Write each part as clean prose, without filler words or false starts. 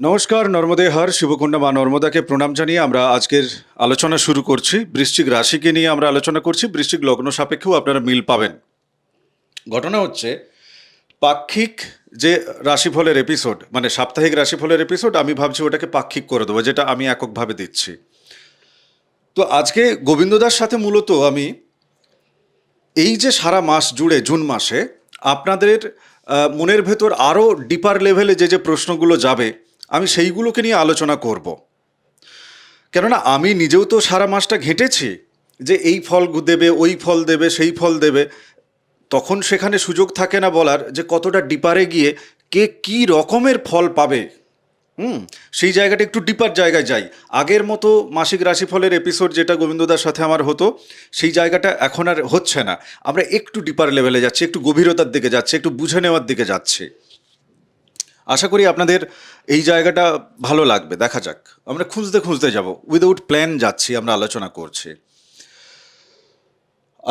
নমস্কার, নর্মদে হর শিবকুণ্ডা মা নর্মদাকে প্রণাম জানিয়ে আমরা আজকের আলোচনা শুরু করছি। বৃশ্চিক রাশিকে নিয়ে আমরা আলোচনা করছি। বৃশ্চিক লগ্ন সাপেক্ষেও আপনারা মিল পাবেন। ঘটনা হচ্ছে, পাক্ষিক যে রাশিফলের এপিসোড, মানে সাপ্তাহিক রাশিফলের এপিসোড, আমি ভাবছি ওটাকে পাক্ষিক করে দেবো, যেটা আমি এককভাবে দিচ্ছি। তো আজকে গোবিন্দদার সাথে মূলত আমি এই যে সারা মাস জুড়ে জুন মাসে আপনাদের মনের ভেতর আরও ডিপার লেভেলে যে যে প্রশ্নগুলো যাবে, আমি সেইগুলোকে নিয়ে আলোচনা করব। কেননা আমি নিজেও তো সারা মাসটা ঘেঁটেছি যে এই ফল দেবে, ওই ফল দেবে, সেই ফল দেবে। তখন সেখানে সুযোগ থাকে না বলার যে কতটা ডিপারে গিয়ে কে কী রকমের ফল পাবে। সেই জায়গাটা একটু ডিপার জায়গায় যাই। আগের মতো মাসিক রাশিফলের এপিসোড যেটা গোবিন্দদার সাথে আমার হতো, সেই জায়গাটা এখন আর হচ্ছে না। আমরা একটু ডিপার লেভেলে যাচ্ছি, একটু গভীরতার দিকে যাচ্ছি, একটু বুঝে নেওয়ার দিকে যাচ্ছি। আশা করি আপনাদের এই জায়গাটা ভালো লাগবে। দেখা যাক, আমরা খুঁজতে খুঁজতে যাব, উইদাউট প্ল্যান যাচ্ছি, আমরা আলোচনা করছি।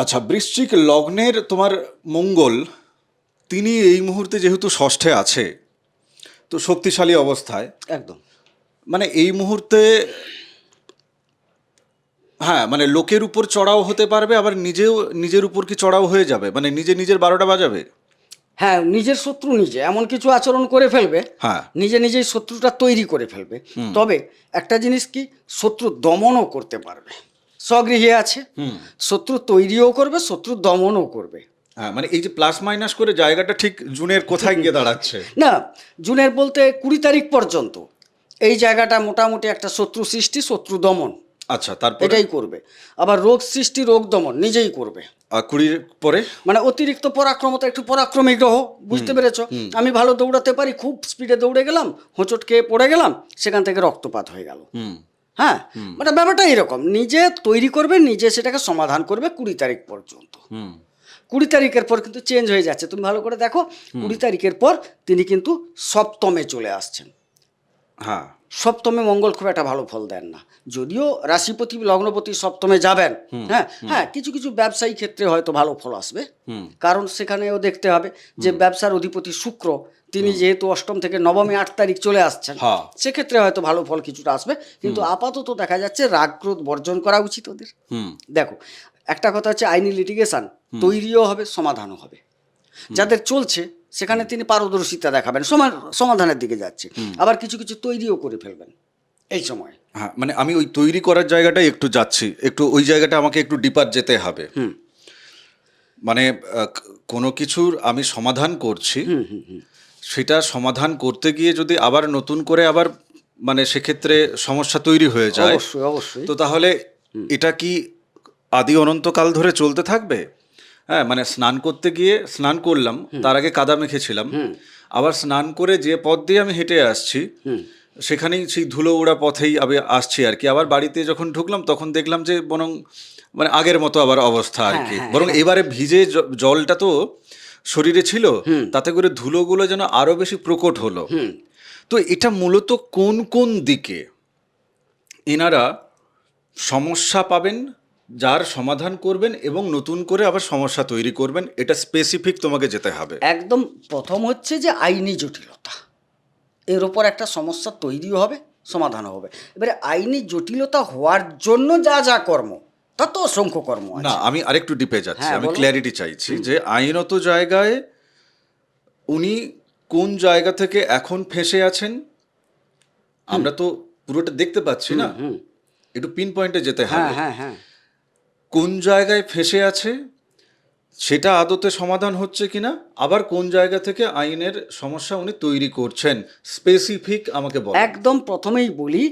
আচ্ছা, বৃশ্চিক লগ্নের তোমার মঙ্গল, তিনি এই মুহূর্তে যেহেতু ষষ্ঠে আছে, তো শক্তিশালী অবস্থায় একদম। মানে এই মুহূর্তে, হ্যাঁ, মানে লোকের উপর চড়াও হতে পারবে, আবার নিজেও নিজের উপর কি চড়াও হয়ে যাবে, মানে নিজের 12টা বাজাবে। হ্যাঁ, নিজের শত্রু নিজে এমন কিছু আচরণ করে ফেলবে, হ্যাঁ, নিজেই শত্রুটা তৈরি করে ফেলবে। তবে একটা জিনিস কি, শত্রু দমনও করতে পারবে। স্বগৃহে আছে, শত্রু তৈরিও করবে, শত্রু দমনও করবে। হ্যাঁ, মানে এই যে প্লাস মাইনাস করে জায়গাটা ঠিক জুনের কোথায় গিয়ে দাঁড়াচ্ছে? না, জুনের বলতে 20 তারিখ পর্যন্ত এই জায়গাটা মোটামুটি একটা শত্রু সৃষ্টি, শত্রু দমন, আচ্ছা, তারপর এটাই করবে। আবার রোগ সৃষ্টি, রোগ দমন নিজেই করবে। 20 পরে মানে অতিরিক্ত পরাক্রমতা, একটু পরাক্রমী গ্রহ, বুঝতে পেরেছো? আমি ভালো দৌড়াতে পারি, খুব স্পিডে দৌড়ে গেলাম, হোঁচট খেয়ে পড়ে গেলাম, সেখান থেকে রক্তপাত হয়ে গেল। হ্যাঁ, মানে ব্যাপারটা এরকম, নিজে তৈরি করবে, নিজে সেটাকে সমাধান করবে 20 তারিখ পর্যন্ত। 20 তারিখের পর কিন্তু চেঞ্জ হয়ে যাচ্ছে, তুমি ভালো করে দেখো। 20 তারিখের পর তিনি কিন্তু সপ্তমে চলে আসছেন। হ্যাঁ, সপ্তমে মঙ্গল খুব একটা ভালো ফল দেন না, যদিও রাশিপতি লগ্নপতি সপ্তমে যাবেন। হ্যাঁ হ্যাঁ, কিছু কিছু ব্যবসায়ী ক্ষেত্রে হয়তো ভালো ফল আসবে, কারণ সেখানেও দেখতে হবে যে ব্যবসার অধিপতি শুক্র, তিনি যেহেতু অষ্টম থেকে নবমে 8 তারিখ চলে আসছেন, সেক্ষেত্রে হয়তো ভালো ফল কিছুটা আসবে। কিন্তু আপাতত দেখা যাচ্ছে রাগ ক্রোধ বর্জন করা উচিত ওদের। দেখো, একটা কথা হচ্ছে আইনি লিটিগেশন তৈরিও হবে, সমাধানও হবে। যাদের চলছে সেখানে তিনি পারদর্শিতা দেখাবেন, সমাধানের দিকে যাচ্ছে। আবার কিছু কিছু তৈরিও করে ফেলবেন এই সময়। হ্যাঁ, মানে আমি ওই তৈরি করার জায়গাটাই একটু যাচ্ছি, একটু ওই জায়গাটা আমাকে একটু ডিপার যেতে হবে। মানে কোনো কিছুর আমি সমাধান করছি, সেটা সমাধান করতে গিয়ে যদি আবার নতুন করে আবার মানে সেক্ষেত্রে সমস্যা তৈরি হয়ে যায়, অবশ্যই অবশ্যই। তো তাহলে এটা কি আদি অনন্তকাল ধরে চলতে থাকবে? হ্যাঁ, মানে স্নান করতে গিয়ে স্নান করলাম, তার আগে কাদা মেখেছিলাম, আবার স্নান করে যে পথ দিয়ে আমি হেঁটে আসছি সেখানেই সেই ধুলো ওড়া পথেই আমি আসছি আর কি। আবার বাড়িতে যখন ঢুকলাম তখন দেখলাম যে বরং মানে আগের মতো আবার অবস্থা আর কি। বরং এবারে ভিজে জলটা তো শরীরে ছিল, তাতে করে ধুলোগুলো যেন আরো বেশি প্রকট হলো। তো এটা মূলত কোন কোন দিকে এনারা সমস্যা পাবেন, যার সমাধান করবেন এবং নতুন করে আবার সমস্যা তৈরি করবেন, এটা স্পেসিফিক তোমাকে যেতে হবে। একদম প্রথম হচ্ছে যে আইনি জটিলতা, এর ওপর একটা সমস্যা তৈরি হবে, সমাধানও হবে। এবারে আইনি জটিলতা হওয়ার জন্য যা যা কর্ম, তা তো অসংখ্য কর্ম না, আছে। আমি আরেকটু ডিপে যাচ্ছি, হ্যাঁ, আমি বলো। ক্ল্যারিটি চাইছি যে আইনত জায়গায় উনি কোন জায়গা থেকে এখন ফেঁসে আছেন। আমরা তো পুরোটা দেখতে পাচ্ছি না, একটু পিন পয়েন্টে যেতে হ্যাঁ হবে। হ্যাঁ হ্যাঁ, কোন জায়গায় ফেঁসে আছে সেটা আদতে সমাধান হচ্ছে কিনা, আবার কোন জায়গা থেকে আইনের সমস্যা উনি তৈরি করছেন, স্পেসিফিক আমাকে বল। একদম প্রথমেই বলি,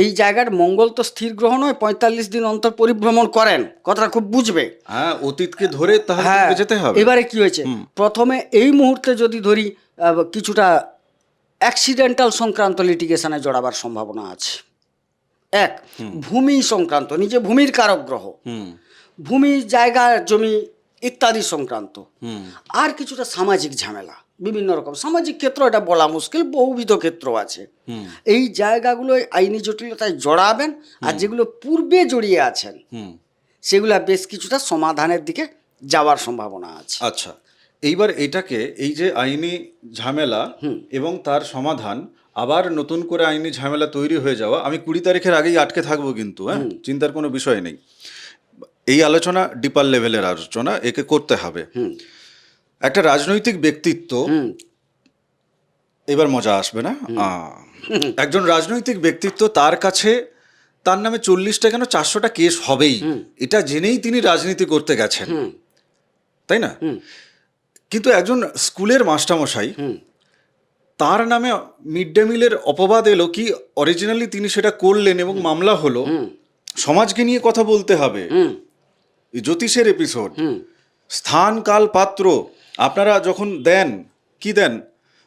এই জায়গার মঙ্গল তো স্থির গ্রহ নয়, 45 দিন অন্তর পরিভ্রমণ করেন, কথাটা খুব বুঝবে। হ্যাঁ, অতীতকে ধরে তাহলে হ্যাঁ, তোমাকে যেতে হবে। এবারে কি হয়েছে, প্রথমে এই মুহূর্তে যদি ধরি কিছুটা অ্যাক্সিডেন্টাল সংক্রান্ত লিটিগেশনে জড়াবার সম্ভাবনা আছে। এক, ভূমি সংক্রান্ত, নিজে ভূমির কারক গ্রহ, ভূমি, জায়গা, জমি ইত্যাদি সংক্রান্ত। আর কিছুটা সামাজিক ঝামেলা, বিভিন্ন রকম সামাজিক ক্ষেত্র, এটা বলা মুশকিল, বহুবিধ ক্ষেত্র আছে। এই জায়গাগুলো আইনি জটিলতায় জড়াবেন, আর যেগুলো পূর্বে জড়িয়ে আছেন সেগুলো বেশ কিছুটা সমাধানের দিকে যাওয়ার সম্ভাবনা আছে। আচ্ছা, এইবার এটাকে, এই যে আইনি ঝামেলা এবং তার সমাধান আবার নতুন করে আইনি ঝামেলা তৈরি হয়ে যাওয়া, আমি 20 তারিখের আগেই আটকে থাকবো কিন্তু, হ্যাঁ, চিন্তার কোনো বিষয় নেই। এই আলোচনা ডিপার লেভেলের আলোচনা, একে করতে হবে। একটা রাজনৈতিক ব্যক্তিত্ব, এবার মজা আসবে না, একজন রাজনৈতিক ব্যক্তিত্ব, তার কাছে তার নামে 40টা কেন 400টা কেস হবেই, এটা জেনেই তিনি রাজনীতি করতে গেছেন, তাই না? কিন্তু একজন স্কুলের মাস্টারমশাই, তার নামে মিড ডে মিলের অপবাদ এলো, কি অরিজিনালি তিনি সেটা করলেন এবং মামলা হলো, সমাজকে নিয়ে কথা বলতে হবে। এই জ্যোতিষের এপিসোড, স্থান কাল পাত্র আপনারা যখন দেন, কি দেন?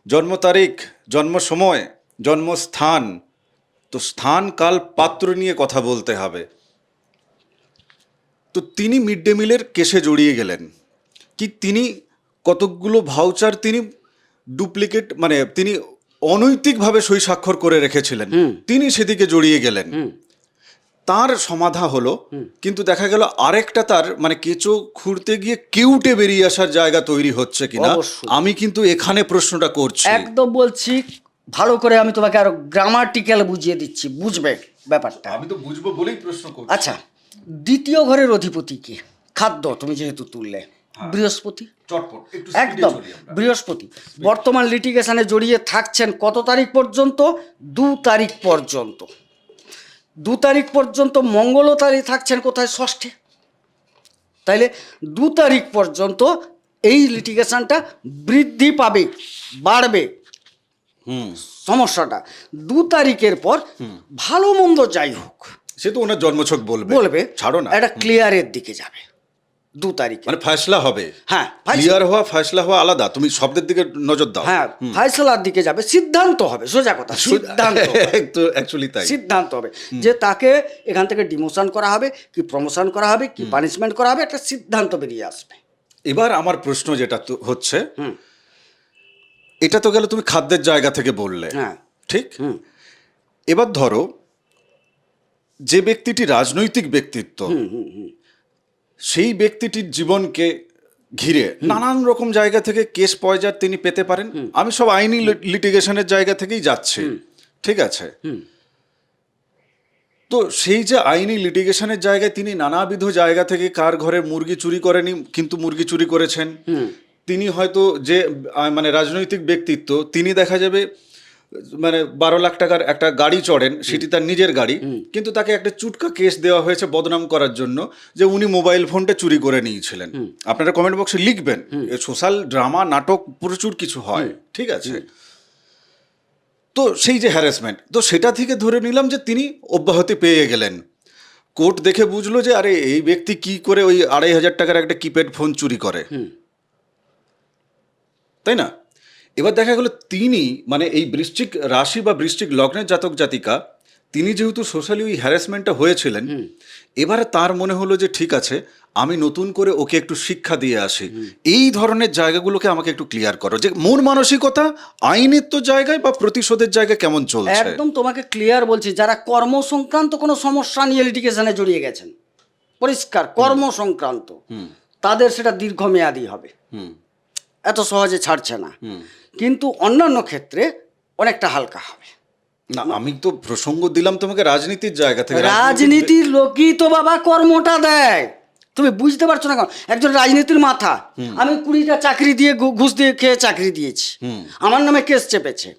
জন্ম তারিখ, জন্ম সময়, জন্মস্থান, তো স্থান কাল পাত্র নিয়ে কথা বলতে হবে। তো তিনি মিড ডে মিলের কেসে জড়িয়ে গেলেন, কি তিনি কতকগুলো ভাউচার তিনি ডুপ্লিকেট, মানে তিনি অনৈতিকভাবে সই স্বাক্ষর করে রেখেছিলেন, তিনি সেদিকে জড়িয়ে গেলেন। তার সমাধা হলো, কিন্তু দেখা গেল আরেকটা তার মানে কেঁচো খুঁড়তে গিয়ে কেউটে বেরিয়ে আসার জায়গা তৈরি হচ্ছে কিনা। অবশ্যই। আমি কিন্তু এখানে প্রশ্নটা করছি। একদম বলছি, ভালো করে আমি তোমাকে আরো গ্রামাটিক্যাল বুঝিয়ে দিচ্ছি, বুঝবে ব্যাপারটা। আমি তো বুঝবো বলেই প্রশ্ন করছি। আচ্ছা, দ্বিতীয় ঘরের অধিপতি কি? খাদ্য, তুমি যেহেতু তুললে, বৃহস্পতি। চটপট একটু একদম বৃহস্পতি বর্তমান লিটিগেশনে জড়িয়ে থাকছেন কত তারিখ পর্যন্ত? 2 তারিখ পর্যন্ত। 2 তারিখ পর্যন্ত মঙ্গলও তারিখ থাকছেন কোথায়? ষষ্ঠে। তাইলে 2 তারিখ পর্যন্ত এই লিটিগেশনটা বৃদ্ধি পাবে, বাড়বে। সমস্যাটা 2 তারিখের পর ভালো মন্দ যাই হোক, সে তো ওনার জন্মছক বলবে, ছাড়ো না, একটা ক্লিয়ারের দিকে যাবে 2 তারিখে। মানে ফয়সলা হবে। হ্যাঁ, ক্লিয়ার হওয়া ফয়সলা হওয়া আলাদা, তুমি শব্দের দিকে নজর দাও। হ্যাঁ, ফয়সলার দিকে যাবে, সিদ্ধান্ত হবে, সোজা কথা, সিদ্ধান্ত তো অ্যাকচুয়ালি তাই, সিদ্ধান্ত হবে যে তাকে এখান থেকে ডিমোশন করা হবে কি প্রমোশন করা হবে কি পানিশমেন্ট করা হবে, একটা সিদ্ধান্ত বেরিয়ে আসবে। এবার আমার প্রশ্ন যেটা তো হচ্ছে, এটা তো গেল তুমি খাদ্যের জায়গা থেকে বললে, হ্যাঁ, ঠিক। এবার ধরো যে ব্যক্তিটি রাজনৈতিক ব্যক্তিত্ব, সেই ব্যক্তিটির জীবনকে ঘিরে নানান রকম জায়গা থেকে কেস পয়জার তিনি পেতে পারেন। আমি সব আইনি লিটিগেশনের জায়গা থেকেই যাচ্ছি, ঠিক আছে। তো সেই যে আইনি লিটিগেশনের জায়গায় তিনি নানাবিধ জায়গা থেকে, কার ঘরে মুরগি চুরি করেনি কিন্তু মুরগি চুরি করেছেন, তিনি হয়তো যে মানে রাজনৈতিক ব্যক্তিত্ব, তিনি দেখা যাবে মানে 12 লাখ টাকার একটা গাড়ি চড়েন, সেটি তার নিজের গাড়ি, কিন্তু তাকে একটা চুটকা কেস দেওয়া হয়েছে বদনাম করার জন্য যে উনি মোবাইল ফোনটা চুরি করে নিয়েছিলেন। আপনারা কমেন্ট বক্সে লিখবেন, সোশ্যাল ড্রামা নাটক প্রচুর কিছু হয়, ঠিক আছে। তো সেই যে হ্যারাসমেন্ট, তো সেটা থেকে ধরে নিলাম যে তিনি অব্যাহতি পেয়ে গেলেন। কোর্ট দেখে বুঝলো যে আরে এই ব্যক্তি কি করে ওই 2500 টাকার একটা কিপ্যাড ফোন চুরি করে, তাই না? এবার দেখা গেল তিনি মানে এই বৃশ্চিক রাশি বা বৃশ্চিক লগ্নের জাতক জাতিকা, তিনি যেহেতু সোশ্যালি ওই হ্যারাসমেন্টটা হয়েছিলেন, এবারে তার মনে হলো যে ঠিক আছে, আমি নতুন করে ওকে একটু শিক্ষা দিয়ে আসি। এই ধরনের জায়গাগুলোকে আমাকে একটু ক্লিয়ার করো, যে মন মানসিকতা আইনের তো জায়গায় বা প্রতিশোধের জায়গায় কেমন চলছে। একদম তোমাকে ক্লিয়ার বলছি, যারা কর্ম সংক্রান্ত কোনো সমস্যা নিয়ে লিটিগেশনে জড়িয়ে গেছেন, পরিষ্কার কর্ম সংক্রান্ত, তাদের সেটা দীর্ঘমেয়াদী হবে, এত সহজে ছাড়ছে না। কিন্তু অন্যান্য ক্ষেত্রে অনেকটা হালকা হবে। না, আমি তো প্রসঙ্গ দিলাম তোমাকে রাজনীতির জায়গা থেকে। রাজনীতির লোকই তো বাবা কর্মটা দেয়, তুমি বুঝতে পারছো না কেন? একজন রাজনীতির মাথা, আমি 20টা চাকরি দিয়ে ঘুষ দিয়ে খেয়ে চাকরি দিয়েছি, আমার নামে কেস চেপেছে,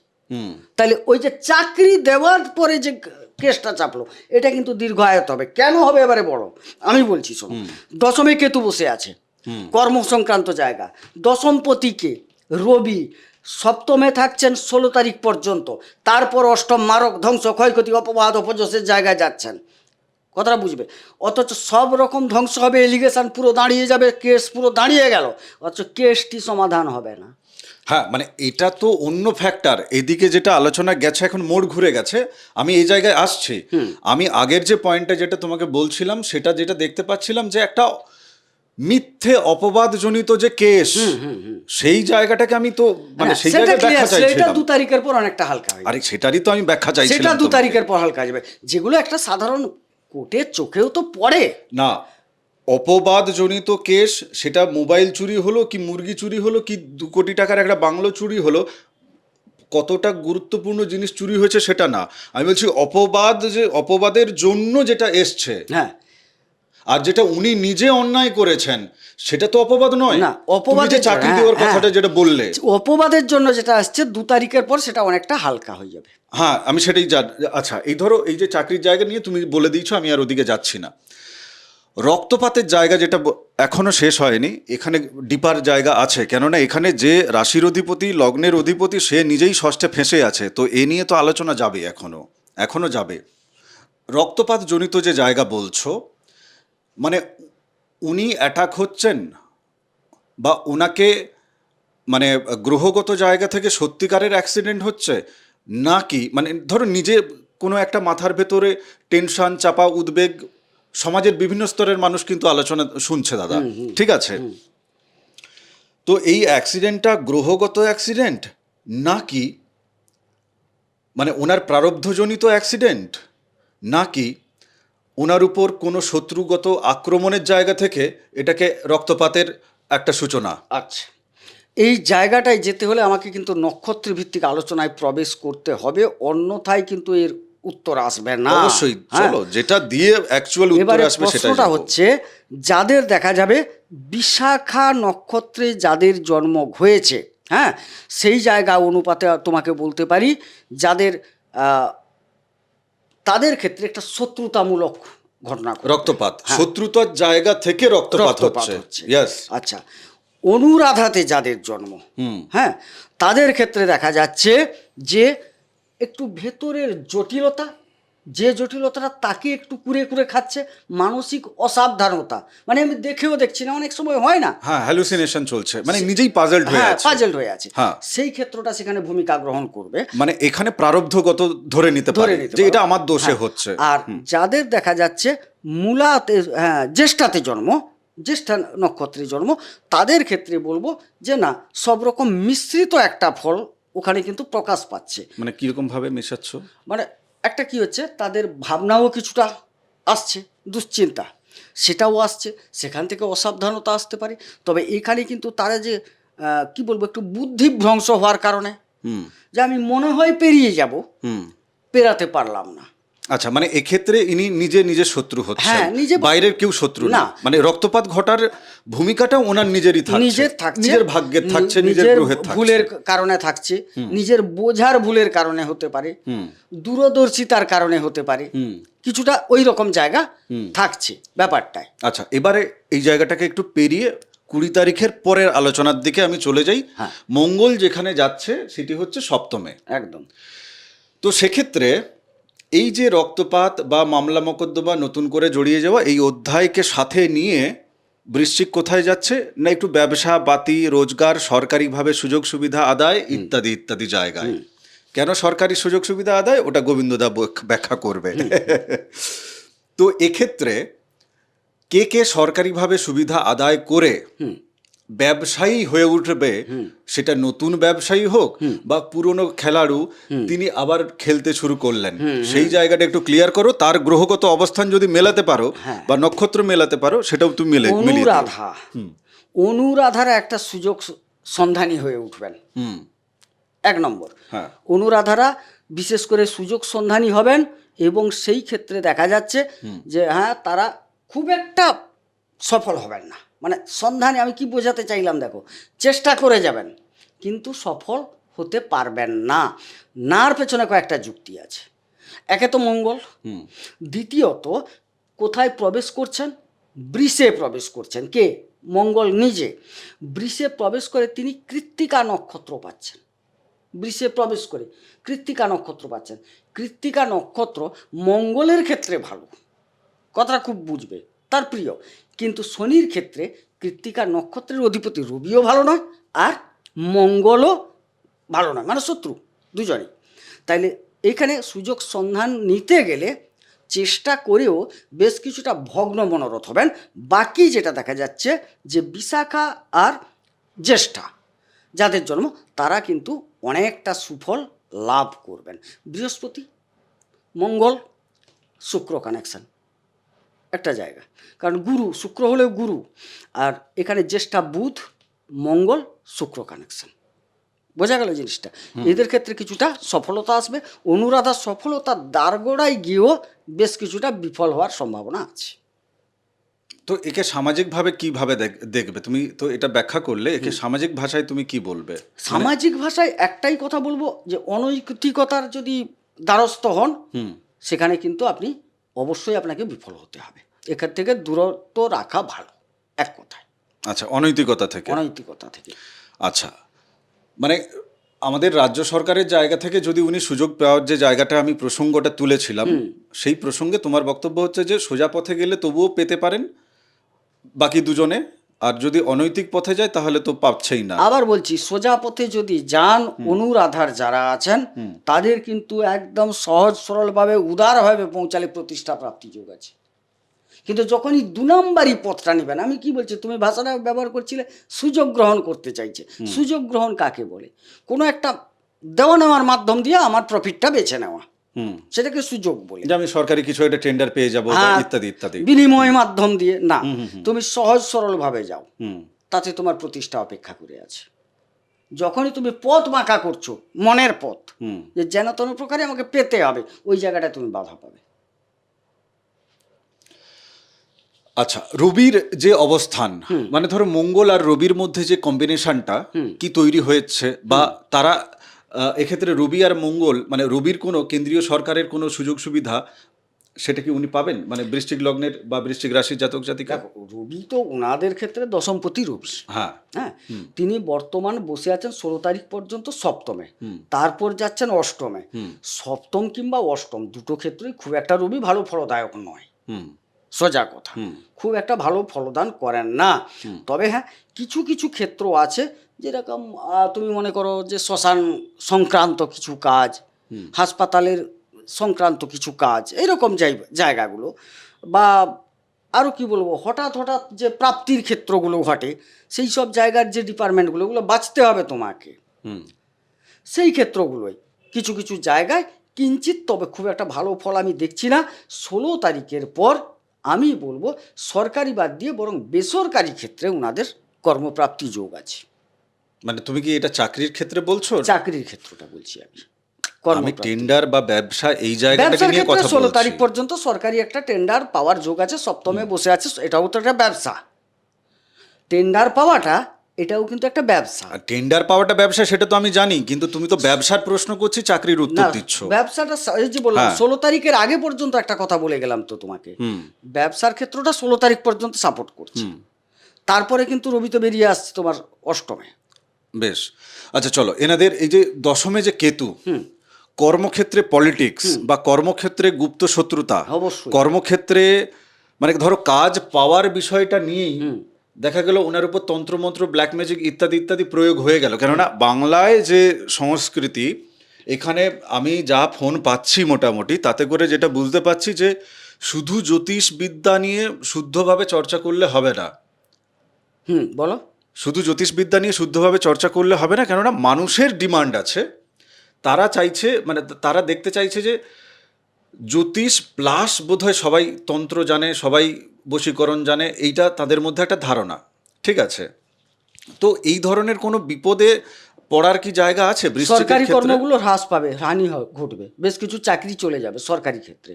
তাহলে ওই যে চাকরি দেওয়ার পরে যে কেসটা চাপলো, এটা কিন্তু দীর্ঘায়িত হবে। কেন হবে এবারে বড় আমি বলছি, শোনো। দশমে কেতু বসে আছে, কর্ম সংক্রান্ত জায়গা। দশমপতিকে রবি সপ্তমে থাকছেন 16 তারিখ পর্যন্ত, তারপর অষ্টম মারক ধ্বংস ক্ষয়ক্ষতি অপবাদ অপযশের জায়গায় যাচ্ছেন, কথাটা বুঝবে। অথচ সব রকম ধ্বংস হবে, এলিগেশন পুরো দাঁড়িয়ে যাবে, কেস পুরো দাঁড়িয়ে গেল, অথচ কেসটি সমাধান হবে না। হ্যাঁ, মানে এটা তো অন্য ফ্যাক্টর, এদিকে যেটা আলোচনা গেছে এখন মোড় ঘুরে গেছে, আমি এই জায়গায় আসছি। আমি আগের যে পয়েন্টটা যেটা তোমাকে বলছিলাম, সেটা যেটা দেখতে পাচ্ছিলাম যে একটা মিথ্যে অপবাদজনিত যে কেস, সেই জায়গাটাকে আমি তো মানে সেই জায়গায় ব্যাখ্যা চাইছিলাম। সেটা 2 তারিখের পর অনেকটা হালকা হবে। আরে সেটারই তো আমি ব্যাখ্যা চাইছিলাম। সেটা 2 তারিখের পর হালকা যাবে, যেগুলো একটা সাধারণ কোর্টের চোখেও তো পড়ে না। অপবাদজনিত কেস, সেটা মোবাইল চুরি হলো কি মুরগি চুরি হলো কি 2 কোটি টাকার একটা বাংলো চুরি হলো, কতটা গুরুত্বপূর্ণ জিনিস চুরি হয়েছে সেটা না, আমি বলছি অপবাদ, যে অপবাদের জন্য যেটা এসছে, হ্যাঁ, আর যেটা উনি নিজে অন্যায় করেছেন সেটা তো অপবাদ নয়। না, তুমি যে অপবাদের চাকরি জন্য, দেওয়ার হ্যাঁ, কথাটা যেটা বললে, অপবাদের জন্য যেটা আসছে 2 তারিখের পর সেটা অনেকটা হালকা হয়ে যাবে। হ্যাঁ আমি সেটাই আচ্ছা এই ধরো এই যে চাকরির জায়গা নিয়ে তুমি বলে দিয়েছো, আমি আর ওদিকে যাচ্ছি না। রক্তপাতের জায়গা যেটা এখনো শেষ হয়নি, এখানে ডিপার জায়গা আছে, কেননা এখানে যে রাশির অধিপতি, লগ্নের অধিপতি, সে নিজেই ষষ্ঠে ফেঁসে আছে, তো এ নিয়ে তো আলোচনা যাবে, এখনো যাবে। রক্তপাত জনিত যে জায়গা বলছো, মানে উনি অ্যাটাক হচ্ছেন বা ওনাকে মানে গ্রহগত জায়গা থেকে সত্যিকারের অ্যাক্সিডেন্ট হচ্ছে, নাকি মানে ধরো নিজে কোনো একটা মাথার ভেতরে টেনশন, চাপা উদ্বেগ, সমাজের বিভিন্ন স্তরের মানুষ কিন্তু আলোচনা শুনছে দাদা, ঠিক আছে, তো এই অ্যাক্সিডেন্টটা গ্রহগত অ্যাক্সিডেন্ট নাকি মানে ওনার প্রারব্ধজনিত অ্যাক্সিডেন্ট, নাকি ওনার উপর কোনো শত্রুগত আক্রমণের জায়গা থেকে এটাকে রক্তপাতের একটা সূচনা? আচ্ছা, এই জায়গাটায় যেতে হলে আমাকে কিন্তু নক্ষত্র ভিত্তিক আলোচনায় প্রবেশ করতে হবে, অন্যথায় কিন্তু এর উত্তর আসবে না। অবশ্যই, হ্যাঁ, চলো যেটা দিয়ে অ্যাকচুয়াল উত্তর এবারে আসবে সেটাই প্রশ্নটা জানবো। হচ্ছে, যাদের দেখা যাবে বিশাখা নক্ষত্রে যাদের জন্ম হয়েছে, হ্যাঁ, সেই জায়গা অনুপাতে তোমাকে বলতে পারি যাদের তাদের ক্ষেত্রে একটা শত্রুতামূলক ঘটনা ঘটবে। রক্তপাত, হ্যাঁ, শত্রুতার জায়গা থেকে রক্তপাত রক্তপাত হচ্ছে, হচ্ছে। ইয়েস। আচ্ছা, অনুরাধাতে যাদের জন্ম, হ্যাঁ, তাদের ক্ষেত্রে দেখা যাচ্ছে যে একটু ভেতরের জটিলতা, যে জটিলতাটা তাকে একটু কুরে কুরে খাচ্ছে, মানসিক অসাবধানতা, মানে আমি দেখছি না, অনেক সময় হয় না, হ্যাঁ, হ্যালুসিনেশন চলছে, মানে নিজেই পাজলড হয়ে হ্যাঁ, আছে। পাজলড হয়ে আছে, হ্যাঁ, সেই ক্ষেত্রটা সেখানে ভূমিকা গ্রহণ করবে। মানে এখানে প্রারব্ধগত ধরে নিতে পারে যে এটা আমার দোষে হ্যাঁ, হচ্ছে। আর যাদের দেখা যাচ্ছে মূলাতে, হ্যাঁ, জ্যেষ্ঠাতে জন্ম, জ্যেষ্ঠা নক্ষত্রে জন্ম, তাদের ক্ষেত্রে বলবো যে না, সব রকম মিশ্রিত একটা ফল ওখানে কিন্তু প্রকাশ পাচ্ছে। মানে কিরকম ভাবে মেশাচ্ছ? মানে একটা কি হচ্ছে, তাদের ভাবনাও কিছুটা আসছে, দুশ্চিন্তা সেটাও আসছে, সেখান থেকে অসাবধানতা আসতে পারে। তবে এখানে কিন্তু তারা যে কি বলবো, একটু বুদ্ধিভ্রংশ হওয়ার কারণে, যে আমি মনে হয় পেরিয়ে যাব, পেরাতে পারলাম না। আচ্ছা, মানে এক্ষেত্রে ইনি নিজের শত্রু হচ্ছে, হ্যাঁ, বাইরের কেউ শত্রু না, না। মানে রক্তপাত ঘটার ভূমিকাটা ওনার নিজেরই থাকছে, নিজের থাকছে, নিজের ভাগ্যের থাকছে, নিজের গ্রহের থাকছে, ভুলের কারণে থাকছে, নিজের বোঝার ভুলের কারণে হতে পারে, দূরদর্শিতার কারণে হতে পারে, কিছুটা ওই রকম জায়গা থাকছে ব্যাপারটায়। আচ্ছা, এবারে এই জায়গাটাকে একটু পেরিয়ে 20 তারিখের পরের আলোচনার দিকে আমি চলে যাই। হ্যাঁ। মঙ্গল যেখানে যাচ্ছে সেটি হচ্ছে সপ্তমে। একদম। তো সেক্ষেত্রে এই যে রক্তপাত বা মামলা মোকদ্দমা নতুন করে জড়িয়ে যাওয়া, এই অধ্যায়কে সাথে নিয়ে বৃশ্চিক কোথায় যাচ্ছে না, একটু ব্যবসা বাতি, রোজগার, সরকারিভাবে সুযোগ সুবিধা আদায় ইত্যাদি ইত্যাদি জায়গায়। কেন সরকারি সুযোগ সুবিধা আদায়, ওটা গোবিন্দদা ব্যাখ্যা করবে। তো এক্ষেত্রে কে সরকারিভাবে সুবিধা আদায় করে ব্যবসায়ী হয়ে উঠবে, সেটা নতুন ব্যবসায়ী হোক বা পুরনো খেলাড়ু, তিনি আবার খেলতে শুরু করলেন, সেই জায়গাটা একটু ক্লিয়ার করো। তার গ্রহগত অবস্থান যদি মেলাতে পারো বা নক্ষত্র মেলাতে পারো, সেটাও তুমি মিলিয়ে দিও। অনুরাধা, অনুরাধার একটা সুযোগ সন্ধানী হয়ে উঠবেন, 1 নম্বর। হ্যাঁ, অনুরাধারা বিশেষ করে সুযোগ সন্ধানী হবেন, এবং সেই ক্ষেত্রে দেখা যাচ্ছে যে হ্যাঁ, তারা খুব একটা সফল হবেন না। মানে সন্ধানে আমি কি বোঝাতে চাইলাম, দেখো, চেষ্টা করে যাবেন কিন্তু সফল হতে পারবেন না। নার পেছনে কয়েকটা যুক্তি আছে। একে তো মঙ্গল, দ্বিতীয়ত কোথায় প্রবেশ করছেন, বৃষে প্রবেশ করছেন। কে? মঙ্গল নিজে বৃষে প্রবেশ করে তিনি কৃত্তিকা নক্ষত্র পাচ্ছেন। বৃষে প্রবেশ করে কৃত্তিকা নক্ষত্র পাচ্ছেন। কৃত্তিকা নক্ষত্র মঙ্গলের ক্ষেত্রে ভালো, কথাটা খুব বুঝবে, তার প্রিয়। কিন্তু শনির ক্ষেত্রে কৃত্তিকা নক্ষত্রের অধিপতি রবিও ভালো নয়, আর মঙ্গলও ভালো নয়, মানে শত্রু দুজনই। তাইলে এখানে সুযোগ সন্ধান নিতে গেলে চেষ্টা করেও বেশ কিছুটা ভগ্ন মনোরথ হবেন। বাকি যেটা দেখা যাচ্ছে যে বিশাখা আর জ্যেষ্ঠা যাদের জন্ম, তারা কিন্তু অনেকটা সুফল লাভ করবেন। বৃহস্পতি, মঙ্গল, শুক্র কানেকশান একটা জায়গা, কারণ গুরু, শুক্র হলেও গুরু, আর এখানে জ্যেষ্ঠা বুধ, মঙ্গল, শুক্র কানেকশান, বোঝা গেল জিনিসটা। এদের ক্ষেত্রে কিছুটা সফলতা আসবে। অনুরাধার সফলতার দ্বারগোড়ায় গিয়েও বেশ কিছুটা বিফল হওয়ার সম্ভাবনা আছে। তো একে সামাজিকভাবে কিভাবে দেখবে তুমি? তো এটা ব্যাখ্যা করলে একে সামাজিক ভাষায় তুমি কি বলবে? সামাজিক ভাষায় একটাই কথা বলবো, যে অনৈতিকতার যদি দ্বারস্থ হন, সেখানে কিন্তু আপনি অবশ্যই আপনাকে বিফল হতে হবে। এখান থেকে দূরত্ব রাখা ভালো, এক কথায়। আচ্ছা, অনৈতিকতা থেকে। অনৈতিকতা থেকে। আচ্ছা, মানে আমাদের রাজ্য সরকারের জায়গা থেকে যদি উনি সুযোগ পাওয়ার যে জায়গাটা আমি প্রসঙ্গটা তুলেছিলাম, সেই প্রসঙ্গে তোমার বক্তব্য হচ্ছে যে সোজা পথে গেলে তবুও পেতে পারেন বাকি দুজনে, আর যদি অনৈতিক পথে যায় তাহলে তো পাচ্ছেই না। আবার বলছি, সোজা পথে যদি যান, অনুরাধার যারা আছেন তাদের কিন্তু একদম সহজ সরলভাবে উদারভাবে পৌঁছালে প্রতিষ্ঠা প্রাপ্তি যোগ আছে। কিন্তু যখনই 2 নম্বরই পথটা নেবেন, আমি কি বলছি, তুমি ভাষাটা ব্যবহার করছিলে সুযোগ গ্রহণ করতে চাইছে। সুযোগ গ্রহণ কাকে বলে? কোনো একটা দেওয়া নেওয়ার মাধ্যম দিয়ে আমার প্রফিটটা বেছে নেওয়া, সেটাকে সুযোগ বলে। যে আমি সরকারি কিছু একটা টেন্ডার পেয়ে যাবো হ্যাঁ, ইত্যাদি ইত্যাদি। বিনিময় মাধ্যম দিয়ে না, তুমি সহজ সরলভাবে যাও, তাতে তোমার প্রতিষ্ঠা অপেক্ষা করে আছে। যখনই তুমি পথ বাঁকা করছো, মনের পথ, যে যেন তেন প্রকারে আমাকে পেতে হবে, ওই জায়গাটায় তুমি বাধা পাবে। আচ্ছা, রবির যে অবস্থান, মানে ধরো মঙ্গল আর রবির মধ্যে যে কম্বিনেশনটা কি তৈরি হয়েছে, বা তারা এক্ষেত্রে রবি আর মঙ্গল, মানে রবির কোনো কেন্দ্রীয় সরকারের কোনো সুযোগ সুবিধা সেটা কি উনি পাবেন, মানে বৃশ্চিক লগ্নের বা বৃশ্চিক রাশির জাতক জাতিকা? রবি তো ওনাদের ক্ষেত্রে দশমপতি রবি। হ্যাঁ, তিনি বর্তমান বসে আছেন 16 তারিখ পর্যন্ত সপ্তমে, তারপর যাচ্ছেন অষ্টমে। সপ্তম কিংবা অষ্টম দুটো ক্ষেত্রেই খুব একটা রবি ভালো ফলদায়ক নয়, সোজা কথা। খুব একটা ভালো ফলদান করেন না। তবে হ্যাঁ, কিছু কিছু ক্ষেত্র আছে, যেরকম তুমি মনে করো যে শ্মশান সংক্রান্ত কিছু কাজ, হাসপাতালের সংক্রান্ত কিছু কাজ, এইরকম জায়গাগুলো, বা আরও কি বলবো, হঠাৎ হঠাৎ যে প্রাপ্তির ক্ষেত্রগুলো ঘটে, সেই সব জায়গার যে ডিপার্টমেন্টগুলো, ওগুলো বাঁচতে হবে তোমাকে। সেই ক্ষেত্রগুলোই কিছু কিছু জায়গায় কিঞ্চিত, তবে খুব একটা ভালো ফল আমি দেখছি না। 16 তারিখের পর আমি বলবো সরকারি বাদ দিয়ে বরং বেসরকারি ক্ষেত্রে ওনাদের কর্মপ্রাপ্তি যোগ আছে। মানে তুমি কি এটা চাকরির ক্ষেত্রে বলছো? চাকরির ক্ষেত্রটা বলছি আমি। আমি টেন্ডার বা ব্যবসা এই জায়গাটা নিয়ে কথা বলছি। 16 তারিখ পর্যন্ত সরকারি একটা টেন্ডার পাওয়ার যোগ আছে, সপ্তমে বসে আছে, এটাও তো একটা ব্যবসা। টেন্ডার পাওয়াটা এটাও কিন্তু একটা ব্যবসা। টেন্ডার পাওয়াটা ব্যবসা, সেটা তো আমি জানি, কিন্তু তুমি তো ব্যবসার প্রশ্ন করছি, চাকরির উত্তর দিচ্ছ। ব্যবসাটা এই যে বললাম 16 তারিখের আগে পর্যন্ত একটা কথা বলে গেলাম তো তোমাকে, ব্যবসার ক্ষেত্রটা 16 তারিখ পর্যন্ত সাপোর্ট করছে। তারপরে কিন্তু রবি তো বেরিয়ে আসছে তোমার অষ্টমে। বেশ, আচ্ছা চলো, এনাদের এই যে দশমে যে কেতু, কর্মক্ষেত্রে পলিটিক্স বা কর্মক্ষেত্রে গুপ্ত শত্রুতা, কর্মক্ষেত্রে মানে ধরো কাজ পাওয়ার বিষয়টা নিয়েই দেখা গেল ওনার উপর তন্ত্রমন্ত্র, ব্ল্যাক ম্যাজিক ইত্যাদি ইত্যাদি প্রয়োগ হয়ে গেল। কেননা বাংলায় যে সংস্কৃতি, এখানে আমি যা ফোন পাচ্ছি মোটামুটি, তাতে করে যেটা বুঝতে পারছি যে শুধু জ্যোতিষ বিদ্যা নিয়ে শুদ্ধভাবে চর্চা করলে হবে না। বলো। শুধু জ্যোতিষবিদ্যা নিয়ে শুদ্ধভাবে চর্চা করলে হবে না, কেননা মানুষের ডিমান্ড আছে। তারা চাইছে, মানে তারা দেখতে চাইছে যে জ্যোতিষ প্লাস বোধহয় সবাই তন্ত্র জানে, সবাই বশীকরণ জানে, এইটা তাদের মধ্যে একটা ধারণা। ঠিক আছে, তো এই ধরনের কোনো বিপদে পড়ার কি জায়গা আছে? সরকারি কর্মগুলো হ্রাস পাবে, হানি ঘটবে, বেশ কিছু চাকরি চলে যাবে সরকারি ক্ষেত্রে,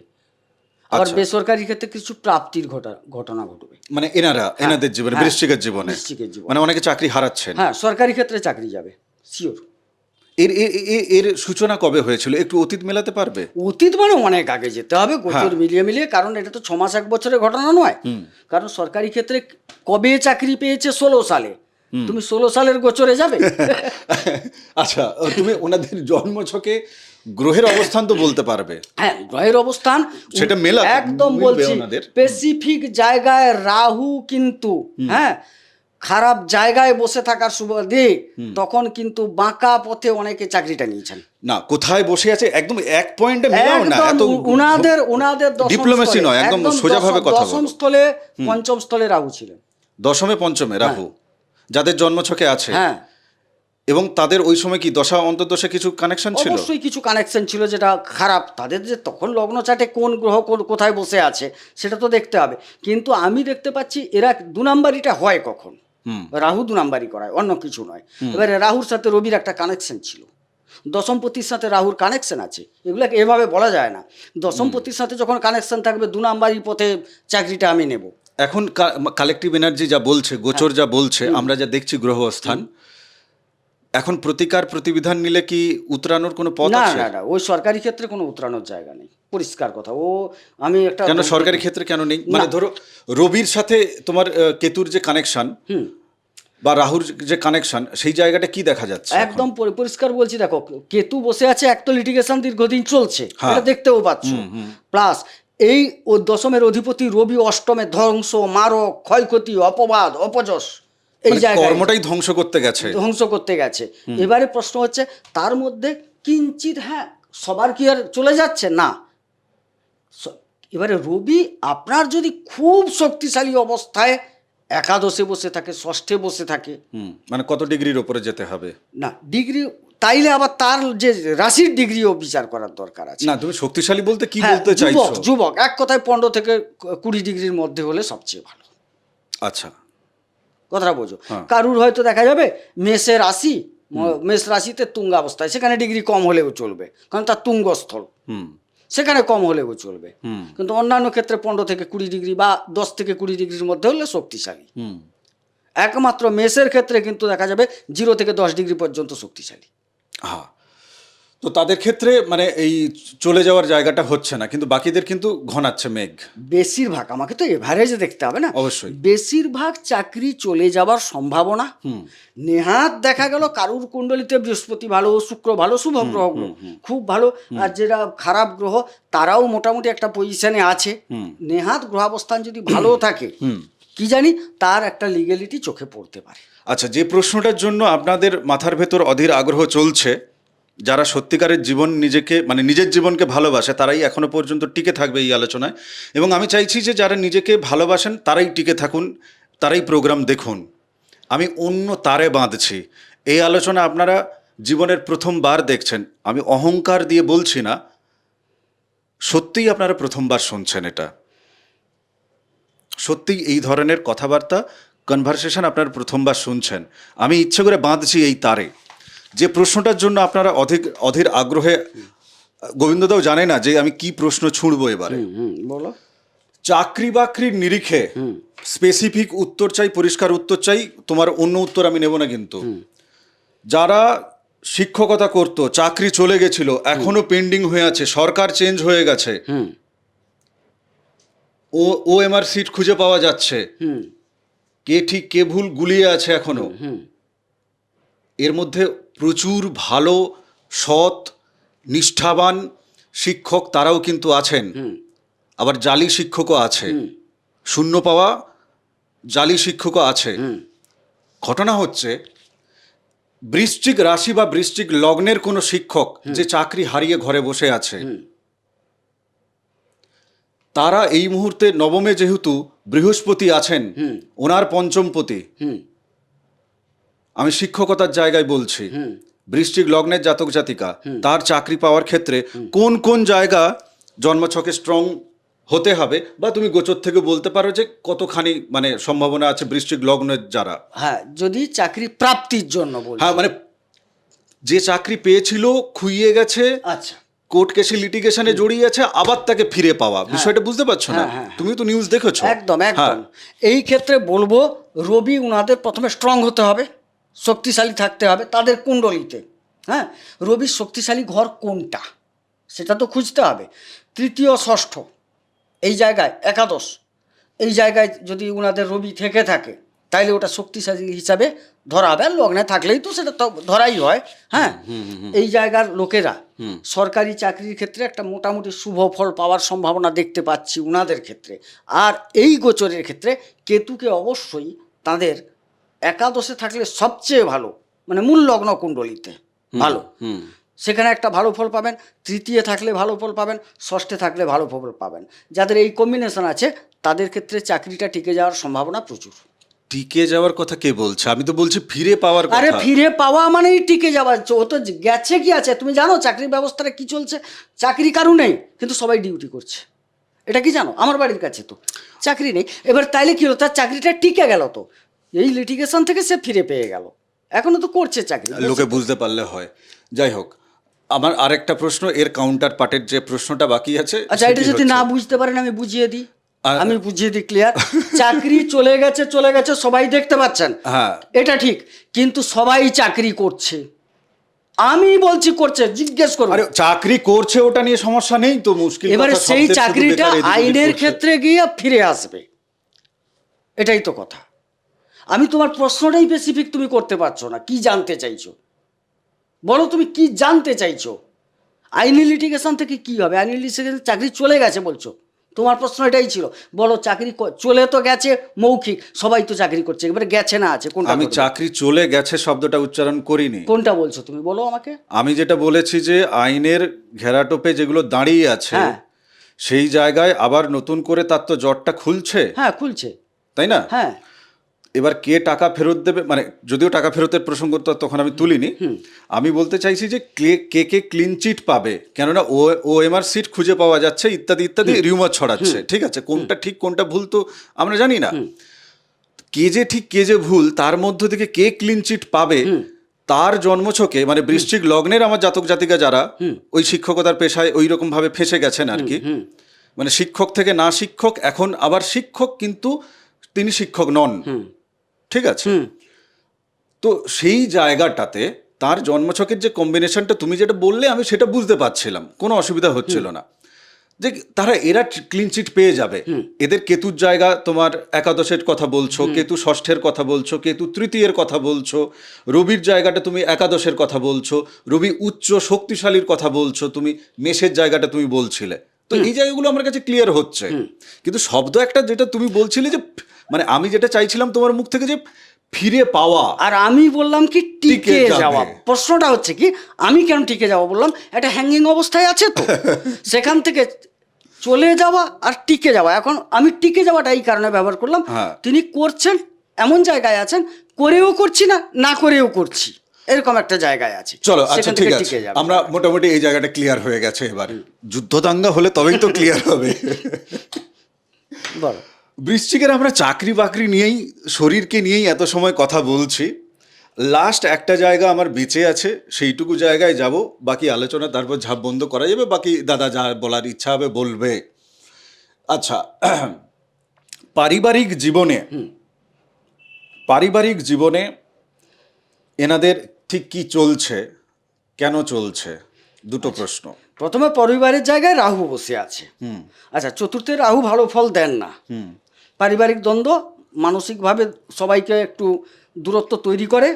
আবার বেসরকারি ক্ষেত্রে কিছু প্রাপ্তির ঘটনা ঘটবে। মানে এনাদের জীবনে, বৃশ্চিকের জীবনে, মানে অনেকে চাকরি হারাচ্ছেন। হ্যাঁ, সরকারি ক্ষেত্রে চাকরি যাবে শিওর। এর সূচনা কবে হয়েছিল, একটু অতীত মেলাতে পারবে? অতীত মানে অনেক আগে যেতে হবে, গোচর মিলিয়ে, কারণ এটা তো 6 মাস 1 বছরের ঘটনা নয়। কারণ সরকারি ক্ষেত্রে কবে চাকরি পেয়েছে? 16 সালে। তুমি 16 সালের গোচরে যাবে? আচ্ছা, তুমি ওনাদের জন্মছকে গ্রহের অবস্থান তো বলতে পারবে? হ্যাঁ, গ্রহের অবস্থান সেটা মেলা একদম বলছি। স্পেসিফিক জায়গায় রাহু কিন্তু খারাপ জায়গায় বসে থাকার সুবাদে তখন কিন্তু বাঁকা পথে অনেকে চাকরিটা নিয়েছেন। না, কোথায় বসে আছে একদম এক পয়েন্টে মেলাও না, এত উনাদের ডিপ্লোমেসি নয়, একদম সোজাভাবে কথা বলো। দশম স্থলে, পঞ্চম স্থলে রাহু ছিলেন। দশমে পঞ্চমে রাহু যাদের জন্মছকে আছে, হ্যাঁ, এবং তাদের ওই সময় কি দশা অন্তর্দশা কিছু কানেকশন ছিল? অবশ্যই কিছু কানেকশন ছিল, যেটা খারাপ। তাদের যে তখন লগ্ন চাটে কোন গ্রহ কোথায় বসে আছে সেটা তো দেখতে হবে। কিন্তু আমি দেখতে পাচ্ছি এরা 2 নাম্বারিটা হয় কখন, রাহু 2 নাম্বারই করায়, অন্য কিছু নয়। এবারে রাহুর সাথে রবির একটা কানেকশন ছিল, দশমপতির সাথে রাহুর কানেকশন আছে, এগুলোকে এভাবে বলা যায় না। দশমপতির সাথে যখন কানেকশন থাকবে 2 নাম্বারই পথে চাকরিটা আমি নেব। এখন কালেকটিভ এনার্জি যা বলছে, গোচর যা বলছে, আমরা যা দেখছি গ্রহ অবস্থান, এখন প্রতিকার প্রতিবিধান নিলে কি উতরানোর কোনো পথ না আছে? না না, ওই সরকারি ক্ষেত্রে কোনো উতরানোর জায়গা নেই, পরিষ্কার কথা। ও আমি একটা কেন সরকারি ক্ষেত্রে কেন নেই? মানে ধরো রবির সাথে তোমার কেতুর যে কানেকশন বা রাহুর যে কানেকশন, সেই জায়গাটা কি দেখা যাচ্ছে এখন? একদম পরিষ্কার বলছি, দেখো কেতু বসে আছে, এক তো লিটিগেশন দীর্ঘদিন চলছে, হ্যাঁ। এটা দেখতেও পাচ্ছ। প্লাস এই ও দশমের অধিপতি রবি অষ্টমে ধ্বংস, মারক, ক্ষয়ক্ষতি, অপবাদ, অপযশ, এই মানে জায়গায় কর্মটাই ধ্বংস করতে গেছে। ধ্বংস করতে গেছে। এবারে প্রশ্ন হচ্ছে তার মধ্যে কিঞ্চিত, হ্যাঁ সবার কি আর চলে যাচ্ছে না। এবারে রবি আপনার যদি খুব শক্তিশালী অবস্থায় একাদশে বসে থাকে, ষষ্ঠে বসে থাকে, মানে কত ডিগ্রির ওপরে যেতে হবে? না ডিগ্রি, তাইলে আবার তার যে রাশির ডিগ্রিও বিচার করার দরকার আছে। না, তুমি শক্তিশালী বলতে কি হ্যাঁ, বলতে চাইছো? যুবক এক কথায় 15 থেকে 20 ডিগ্রির মধ্যে হলে সবচেয়ে ভালো। আচ্ছা, কথাটা বোঝো। কারুর হয়তো দেখা যাবে মেষে রাশি, মেষ রাশিতে তুঙ্গাবস্থায়, সেখানে ডিগ্রি কম হলেও চলবে, কারণ তার তুঙ্গস্থল, সেখানে কম হলেও চলবে। কিন্তু অন্যান্য ক্ষেত্রে 15 থেকে 20 ডিগ্রি বা 10 থেকে 20 ডিগ্রির মধ্যে হলে শক্তিশালী। একমাত্র মেষের ক্ষেত্রে কিন্তু দেখা যাবে 0 থেকে 10 ডিগ্রি পর্যন্ত শক্তিশালী। হ্যাঁ। তো তাদের ক্ষেত্রে মানে এই চলে যাওয়ার জায়গাটা হচ্ছে না, কিন্তু বাকিদের কিন্তু ঘনাচ্ছে মেঘ। বেশিরভাগ, আমাকে তো এভারেজে দেখতে হবে না, অবশ্যই। বেশিরভাগ চাকরি চলে যাওয়ার সম্ভাবনা নেহাত দেখা গেল কারুর কুণ্ডলিতে বৃহস্পতি ভালো, শুক্র ভালো, শুভ গ্রহগুলো খুব ভালো, আর যেটা খারাপ গ্রহ তারাও মোটামুটি একটা পজিশনে আছে। নেহাত গ্রহাবস্থান যদি ভালো থাকে, কি জানি তার একটা লিগ্যালিটি চোখে পড়তে পারে। আচ্ছা, যে প্রশ্নটার জন্য আপনাদের মাথার ভেতর অধীর আগ্রহ চলছে, যারা সত্যিকারের জীবন নিজেকে মানে নিজের জীবনকে ভালোবাসে তারাই এখনো পর্যন্ত টিকে থাকবে এই আলোচনায়, এবং আমি চাইছি যে যারা নিজেকে ভালোবাসেন তারাই টিকে থাকুন, তারাই প্রোগ্রাম দেখুন। আমি অন্য তারে বাঁধছি এই আলোচনা আপনারা জীবনের প্রথমবার দেখছেন। আমি অহংকার দিয়ে বলছি না, সত্যিই আপনারা প্রথমবার শুনছেন এটা। সত্যিই এই ধরনের কথাবার্তা, কনভারসেশন আপনারা প্রথমবার শুনছেন। আমি ইচ্ছে করে বাঁধছি এই তারে। যে প্রশ্নটার জন্য আপনারা অধীর আগ্রহে, গোবিন্দদাও জানে না যে আমি কি প্রশ্ন ছুঁড়বো এবারে। বলো। চাকরি বাকরির নিরিখে স্পেসিফিক উত্তর চাই, পরিষ্কার উত্তর চাই, তোমার অন্য উত্তর আমি নেব না। কিন্তু যারা শিক্ষকতা করতো, চাকরি চলে গেছিল, এখনো পেন্ডিং হয়ে আছে, সরকার চেঞ্জ হয়ে গেছে, ওএমআর সিট খুঁজে পাওয়া যাচ্ছে, কে ঠিক কে ভুল গুলিয়ে আছে এখনো, এর মধ্যে প্রচুর ভালো সৎ নিষ্ঠাবান শিক্ষক তারাও কিন্তু আছেন, আবার জালি শিক্ষকও আছে, শূন্য পাওয়া জালি শিক্ষকও আছে। ঘটনা হচ্ছে বৃশ্চিক রাশি বা বৃশ্চিক লগ্নের কোনো শিক্ষক যে চাকরি হারিয়ে ঘরে বসে আছে, তারা এই মুহূর্তে নবমে যেহেতু বৃহস্পতি আছেন, ওনার পঞ্চমপতি, আমি শিক্ষকতার জায়গায় বলছি, বৃশ্চিক লগ্নের জাতক জাতিকা তার চাকরি পাওয়ার ক্ষেত্রে কোন কোন জায়গা জন্মছকে স্ট্রং হতে হবে, বা তুমি গোচর থেকে বলতে পারো যে কতখানি মানে সম্ভাবনা আছে বৃশ্চিক লগ্নের যারা। হ্যাঁ, যদি চাকরি প্রাপ্তির জন্য বলছি। হ্যাঁ, মানে যে চাকরি পেয়েছিল খুইয়ে গেছে, আচ্ছা, কোর্ট কেসে লিটিগেশনে জড়িয়ে আছে, আবার তাকে ফিরে পাওয়া, বিষয়টা বুঝতে পারছো না? তুমি তো নিউজ দেখেছো। একদম একদম। এই ক্ষেত্রে বলবো রবি উনাদের প্রথমে স্ট্রং হতে হবে, শক্তিশালী থাকতে হবে তাদের কুণ্ডলিতে। হ্যাঁ, রবির শক্তিশালী ঘর কোনটা সেটা তো খুঁজতে হবে। তৃতীয়, ষষ্ঠ, এই জায়গায় একাদশ, এই জায়গায় যদি উনাদের রবি থেকে থাকে তাইলে ওটা শক্তিশালী হিসাবে ধরা হবে। আর লগ্নে থাকলেই তো সেটা তো ধরাই হয়। হ্যাঁ, এই জায়গার লোকেরা সরকারি চাকরির ক্ষেত্রে একটা মোটামুটি শুভ ফল পাওয়ার সম্ভাবনা দেখতে পাচ্ছি উনাদের ক্ষেত্রে। আর এই গোচরের ক্ষেত্রে কেতুকে অবশ্যই তাদের একাদশে থাকলে সবচেয়ে ভালো, মানে মূল লগ্ন কুণ্ডলিতে ভালো, সেখানে একটা ভালো ফল পাবেন। তৃতীয় থাকলে ভালো ফল পাবেন, ষষ্ঠে থাকলে ভালো ফল পাবেন। যাদের এই কম্বিনেশন আছে তাদের ক্ষেত্রে চাকরিটা টিকে যাওয়ার সম্ভাবনা প্রচুর। টিকে যাওয়ার কথা কে বলছে? আমি তো বলছি ফিরে পাওয়ার কথা। আরে ফিরে পাওয়া মানেই টিকে যাওয়া। ও তো গেছে কি আছে, তুমি জানো চাকরির ব্যবস্থাটা কি চলছে? চাকরি কারু নেই, কিন্তু সবাই ডিউটি করছে। এটা কি জানো? আমার বাড়ির কাছে তো চাকরি নেই। এবার তাইলে কি হলো, তার চাকরিটা টিকে গেল তো। এই লিটিগেশন থেকে সে ফিরে পেয়ে গেল, এখনো তো করছে চাকরি। লোকে বুঝতে পারলে হয়। যাই হোক, আমার আরেকটা প্রশ্ন, এর কাউন্টার পার্টের যে প্রশ্নটা বাকি আছে। আচ্ছা, এটা সেটি যদি হচ্ছে- না বুঝতে পারেন আমি বুঝিয়ে দিই, আ- আমি বুঝিয়ে দিই ক্লিয়ার। চাকরি চলে গেছে সবাই দেখতে পাচ্ছেন, হ্যাঁ, এটা ঠিক, কিন্তু সবাই চাকরি করছে, আমি বলছি করছে, জিজ্ঞেস করুন। আরে চাকরি করছে ওটা নিয়ে সমস্যা নেই তো, মুশকিল এবারে কথা সেই শব্দের শুধু চাকরিটা বেকার এদিক ওদিক আইনের করছে। ক্ষেত্রে গিয়ে ফিরে আসবে, এটাই তো কথা। আমি তোমার প্রশ্নটাই স্পেসিফিক তুমি করতে পারছো না, কি জানতে চাইছো বলো, তুমি কি জানতে চাইছো? আইনি লিটিগেশন থেকে কি হবে? আইনি লিটিগেশন চাকরি চলে গেছে বলছো, তোমার প্রশ্ন এটাই ছিল। বলো চাকরি চলে তো গেছে মৌখিক, সবাই তো চাকরি করছে, এবারে গেছে না আছে কোনটা? আমি করবে? চাকরি চলে গেছে শব্দটা উচ্চারণ করিনি। কোনটা বলছো তুমি, বলো আমাকে। আমি যেটা বলেছি যে আইনের ঘেরাটোপে যেগুলো দাঁড়িয়ে আছে, হ্যাঁ। সেই জায়গায় আবার নতুন করে তার তো জটটা খুলছে, হ্যাঁ খুলছে। তাই না? হ্যাঁ। এবার কে টাকা ফেরত দেবে, মানে যদিও টাকা ফেরতের প্রসঙ্গ তো তখন আমি তুলিনি, আমি বলতে চাইছি যে কে কে ক্লিন চিট পাবে, কেননা ওএমআর সিট খুঁজে পাওয়া যাচ্ছে ইত্যাদি ইত্যাদি, রিউমার ছড়াচ্ছে, ঠিক আছে, কোনটা ঠিক কোনটা ভুল তো আমরা জানি না, কে যে ঠিক কে যে ভুল, তার মধ্য থেকে কে ক্লিন চিট পাবে তার জন্মছকে, মানে বৃশ্চিক লগ্নের আমার জাতক জাতিকা যারা ওই শিক্ষকতার পেশায় ওই রকম ভাবে ফেঁসে গেছেন আর কি, মানে শিক্ষক থেকে না শিক্ষক, এখন আবার শিক্ষক কিন্তু তিনি শিক্ষক নন, ঠিক আছে, তো সেই জায়গাটাতে তার জন্মছকের যে কম্বিনেশনটা তুমি যেটা বললে আমি সেটা বুঝতে পারছিলাম, কোনো অসুবিধা হচ্ছিল না, যে এরা ক্লিন চিট পেয়ে যাবে। এদের কেতুর জায়গা তোমার একাদশের কথা বলছো, কেতু ষষ্ঠের কথা বলছো, কেতু তৃতীয়ের কথা বলছো, রবির জায়গাটা তুমি একাদশের কথা বলছো, রবি উচ্চ শক্তিশালীর কথা বলছো, তুমি মেষের জায়গাটা তুমি বলছিলে, তো এই জায়গাগুলো আমার কাছে ক্লিয়ার হচ্ছে, কিন্তু শব্দ একটা যেটা তুমি বলছিলে যে, মানে আমি যেটা চাইছিলাম তোমার মুখ থেকে যে ফিরে পাওয়া, আর আমি বললাম কি টিকে যাবে। যাওয়া। প্রশ্নটা হচ্ছে কি, আমি কেন টিকে যাওয়া বললাম, একটা হ্যাঙ্গিং অবস্থায় আছে তো, সেখান থেকে চলে যাওয়া আর টিকে যাওয়া। এখন আমি টিকে যাওয়াটা এই কারণে ব্যবহার করলাম, হ্যাঁ। তিনি করছেন এমন জায়গায় আছেন, করেও করছি না, না করেও করছি, এরকম একটা জায়গায় আছে। চলো আচ্ছা সেখান ঠিক থেকে আছে, টিকে যাবে। আমরা মোটামুটি এই জায়গাটা ক্লিয়ার হয়ে গেছে, এবার যুদ্ধদাঙ্গা হলে তবেই তো ক্লিয়ার হবে। বলো। বৃশ্চিকের আমরা চাকরি বাকরি নিয়েই, শরীরকে নিয়েই এত সময় কথা বলছি, লাস্ট একটা জায়গা আমার বেঁচে আছে, সেইটুকু জায়গায় যাব, বাকি আলোচনা তারপর ঝাঁপ বন্ধ করা যাবে, বাকি দাদা যা বলার ইচ্ছা হবে বলবে। আচ্ছা, পারিবারিক জীবনে এনাদের ঠিক কি চলছে, কেন চলছে, দুটো প্রশ্ন। প্রথমে পরিবারের জায়গায় রাহু বসে আছে। আচ্ছা, চতুর্থে রাহু ভালো ফল দেন না। পারিবারিক দ্বন্দ্ব, মানসিকভাবে সবাইকে একটু দূরত্ব তৈরি করে,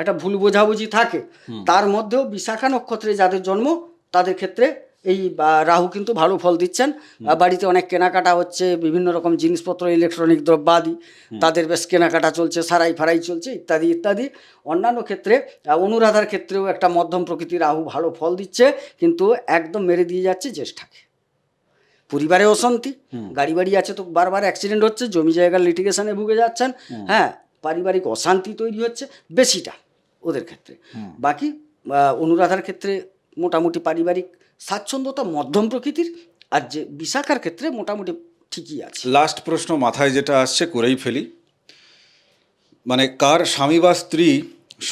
একটা ভুল বোঝাবুঝি থাকে। তার মধ্যেও বিশাখা নক্ষত্রে যাদের জন্ম তাদের ক্ষেত্রে এই রাহু কিন্তু ভালো ফল দিচ্ছেন। বাড়িতে অনেক কেনাকাটা হচ্ছে, বিভিন্ন রকম জিনিসপত্র, ইলেকট্রনিক দ্রব্যাদি তাদের বেশ কেনাকাটা চলছে, সারাই ফারাই চলছে, ইত্যাদি ইত্যাদি। অন্যান্য ক্ষেত্রে অনুরাধার ক্ষেত্রেও একটা মধ্যম প্রকৃতির রাহু ভালো ফল দিচ্ছে, কিন্তু একদম মেরে দিয়ে যাচ্ছে জ্যেষ্ঠাকে। পরিবারে অশান্তি, গাড়ি বাড়ি আছে তো বারবার অ্যাক্সিডেন্ট হচ্ছে, জমি জায়গার লিটিগেশনে ভুগে যাচ্ছেন, হ্যাঁ, পারিবারিক অশান্তি তৈরি হচ্ছে বেশিটা ওদের ক্ষেত্রে। বাকি অনুরাধার ক্ষেত্রে মোটামুটি পারিবারিক স্বাচ্ছন্দ্যতা মধ্যম প্রকৃতির, আর যে বিশাখার ক্ষেত্রে মোটামুটি ঠিকই আছে। লাস্ট প্রশ্ন মাথায় যেটা আসছে করেই ফেলি, মানে কার স্বামী বা স্ত্রী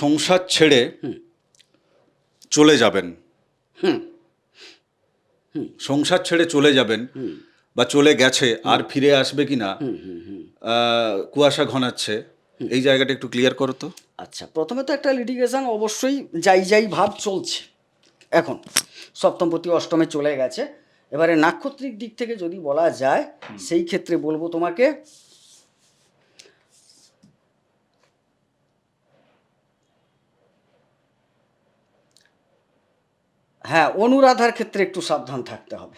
সংসার ছেড়ে চলে যাবেন, সংসার ছেড়ে চলে যাবেন বা চলে গেছে, আর ফিরে আসবে কিনা কুয়াশা ঘনাচ্ছে, এই জায়গাটা একটু ক্লিয়ার করো তো। আচ্ছা, প্রথমে তো একটা লিটিগেশন অবশ্যই যাই ভাব চলছে, এখন সপ্তমপতি অষ্টমে চলে গেছে। এবারে নাক্ষত্রিক দিক থেকে যদি বলা যায়, সেই ক্ষেত্রে বলবো তোমাকে, হ্যাঁ, অনুরাধার ক্ষেত্রে একটু সাবধান থাকতে হবে,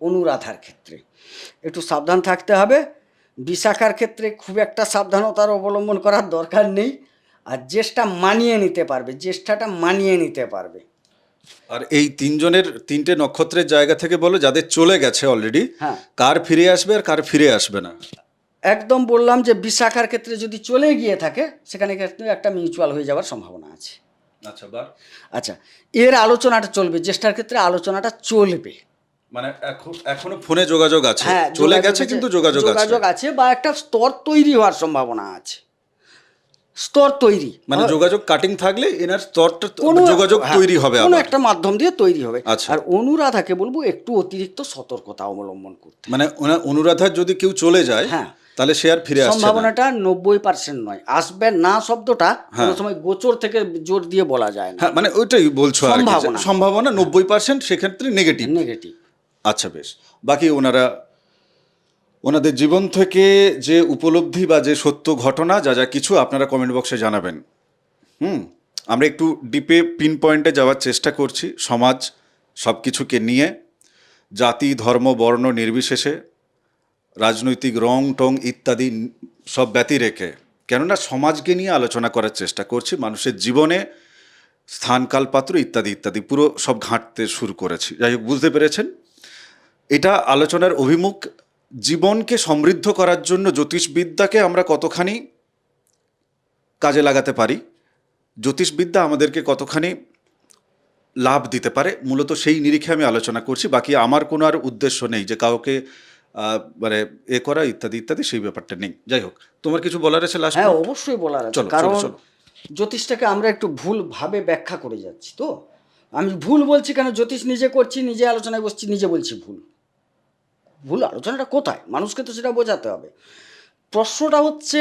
অনুরাধার ক্ষেত্রে একটু সাবধান থাকতে হবে। বিশাখার ক্ষেত্রে খুব একটা সাবধানতার অবলম্বন করার দরকার নেই, আর জ্যেষ্ঠাটা মানিয়ে নিতে পারবে। আর এই তিনটে নক্ষত্রের জায়গা থেকে বলো, যাদের চলে গেছে অলরেডি, হ্যাঁ, কার ফিরে আসবে আর কার ফিরে আসবে না। একদম বললাম যে বিশাখার ক্ষেত্রে যদি চলে গিয়ে থাকে, সেখানে ক্ষেত্রে একটা মিউচুয়াল হয়ে যাওয়ার সম্ভাবনা আছে। আচ্ছা, এর আলোচনাটা চলবে, জ্যেষ্ঠার ক্ষেত্রে আলোচনাটা চলবে, মানে এখনো ফোনে যোগাযোগ আছে, হ্যাঁ, চলে গেছে কিন্তু যোগাযোগ আছে, বা একটা স্তর তৈরি হওয়ার সম্ভাবনা আছে। স্তর তৈরি, মানে যোগাযোগ কাটিং থাকলে এনার স্তরটা কোনো যোগাযোগ হ্যাঁ, তৈরি হবে কোনো আবার। একটা মাধ্যম দিয়ে তৈরি হবে। আচ্ছা। আর অনুরাধাকে বলবো একটু অতিরিক্ত সতর্কতা অবলম্বন করতে। মানে অনুরাধার যদি কেউ চলে যায় হ্যাঁ। তাহলে সে আর ফিরে আসছে না। সম্ভাবনাটা 90% নয়, আসবে না শব্দটা কোনো সময় গোচর থেকে জোর দিয়ে বলা যায় না। হ্যাঁ, মানে ওইটাই বলছো আর কি, যে সম্ভাবনা। সম্ভাবনা 90% সেক্ষেত্রে নেগেটিভ। নেগেটিভ। আচ্ছা, বেশ। বাকি ওনাদের জীবন থেকে যে উপলব্ধি বা যে সত্য ঘটনা যা যা কিছু আপনারা কমেন্ট বক্সে জানাবেন। আমরা একটু ডিপে পিন পয়েন্টে যাওয়ার চেষ্টা করছি, সমাজ সব কিছুকে নিয়ে, জাতি ধর্ম বর্ণ নির্বিশেষে, রাজনৈতিক রং টং ইত্যাদি সব ব্যতি রেখে, কেননা সমাজকে নিয়ে আলোচনা করার চেষ্টা করছি, মানুষের জীবনে স্থান কাল পাত্র ইত্যাদি ইত্যাদি পুরো সব ঘাঁটতে শুরু করেছি। যাই হোক, বুঝতে পেরেছেন এটা আলোচনার অভিমুখ। জীবনকে সমৃদ্ধ করার জন্য জ্যোতিষবিদ্যাকে আমরা কতখানি কাজে লাগাতে পারি, জ্যোতিষবিদ্যা আমাদেরকে কতখানি লাভ দিতে পারে, মূলত সেই নিরিখে আমি আলোচনা করছি। বাকি আমার কোনো আর উদ্দেশ্য নেই যে কাউকে মানে করা ইত্যাদি ইত্যাদি, সেই ব্যাপারটা নেই। যাই হোক, তোমার কিছু বলার আছে লাস্ট? হ্যাঁ, অবশ্যই বলার আছে। চলো, কারণ চলো। জ্যোতিষটাকে আমরা একটু ভুলভাবে ব্যাখ্যা করে যাচ্ছি। তো আমি ভুল বলছি কেন, জ্যোতিষ নিজে করছি, নিজে আলোচনায় বসছি, নিজে বলছি ভুল আলোচনাটা কোথায়, মানুষকে তো সেটা বোঝাতে হবে। প্রশ্নটা হচ্ছে,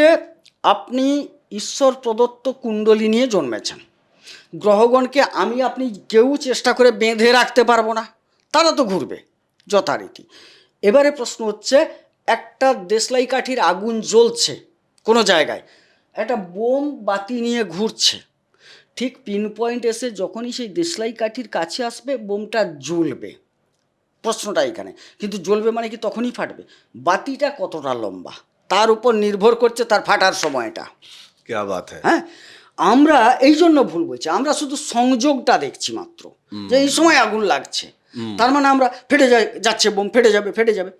আপনি ঈশ্বর প্রদত্ত কুণ্ডলী নিয়ে জন্মেছেন। গ্রহগণকে আমি আপনি কেউ চেষ্টা করে বেঁধে রাখতে পারবো না, তারা তো ঘুরবে যথারীতি। এবারে প্রশ্ন হচ্ছে, একটা দেশলাই কাঠির আগুন জ্বলছে কোনো জায়গায়, একটা বোম বাতি নিয়ে ঘুরছে, ঠিক পিন পয়েন্ট এসে যখনই সেই দেশলাই কাঠির কাছে আসবে বোমটা জ্বলবে। প্রশ্নটা এখানে, কিন্তু জ্বলবে মানে কি তখনই ফাটবে? বাতিটা কতটা লম্বা তার উপর নির্ভর করছে তার ফাটার সময়টা। क्या बात है। হ্যাঁ, আমরা এই জন্য ভুল বলছি, আমরা শুধু সংযোগটা দেখছি মাত্র, যে এই সময় আগুন লাগছে, তার মানে আমরা যাচ্ছে বোম, ফেটে যাবে।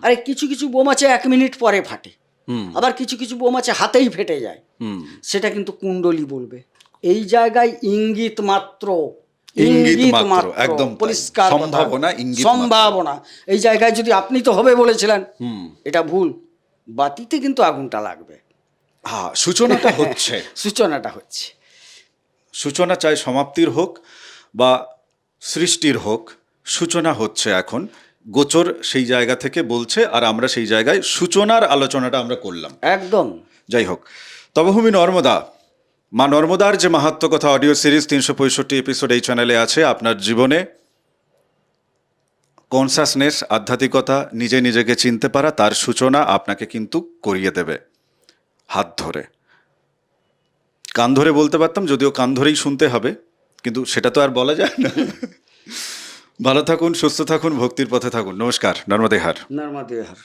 আরে কিছু কিছু বোম আছে 1 মিনিট পরে ফাটে, আবার কিছু কিছু বোম আছে হাতেই ফেটে যায়। সেটা কিন্তু কুণ্ডলী বলবে। এই জায়গায় ইঙ্গিত মাত্র, একদম তাই। পরিষ্কার কথা। সম্ভাবনা, ইঙ্গিত মাত্র। সম্ভাবনা। এই জায়গায় যদি আপনি তো হবে বলেছিলেন, এটা ভুল। বাতিতে কিন্তু আগুনটা লাগবে। হ্যাঁ, সূচনাটা হচ্ছে। সূচনাটা হচ্ছে। সূচনা চাই সমাপ্তির হোক বা সৃষ্টির হোক, সূচনা হচ্ছে এখন। গোচর সেই জায়গা থেকে বলছে, আর আমরা সেই জায়গায় সূচনার আলোচনাটা আমরা করলাম। একদম। যাই হোক, তবভূমি নর্মদা, মা নর্মদার যে মাহাত্ম্য কথা অডিও সিরিজ 365 এপিসোড এই চ্যানেলে আছে। আপনার জীবনে কনসাসনেস, আধ্যাত্মিকতা, নিজে নিজেকে চিনতে পারা, তার সূচনা আপনাকে কিন্তু করিয়ে দেবে হাত ধরে। কান ধরে বলতে পারতাম, যদিও কান ধরেই শুনতে হবে, কিন্তু সেটা তো আর বলা যায় না। ভালো থাকুন, সুস্থ থাকুন, ভক্তির পথে থাকুন। নমস্কার। নর্মদে হার। নর্মদে হার।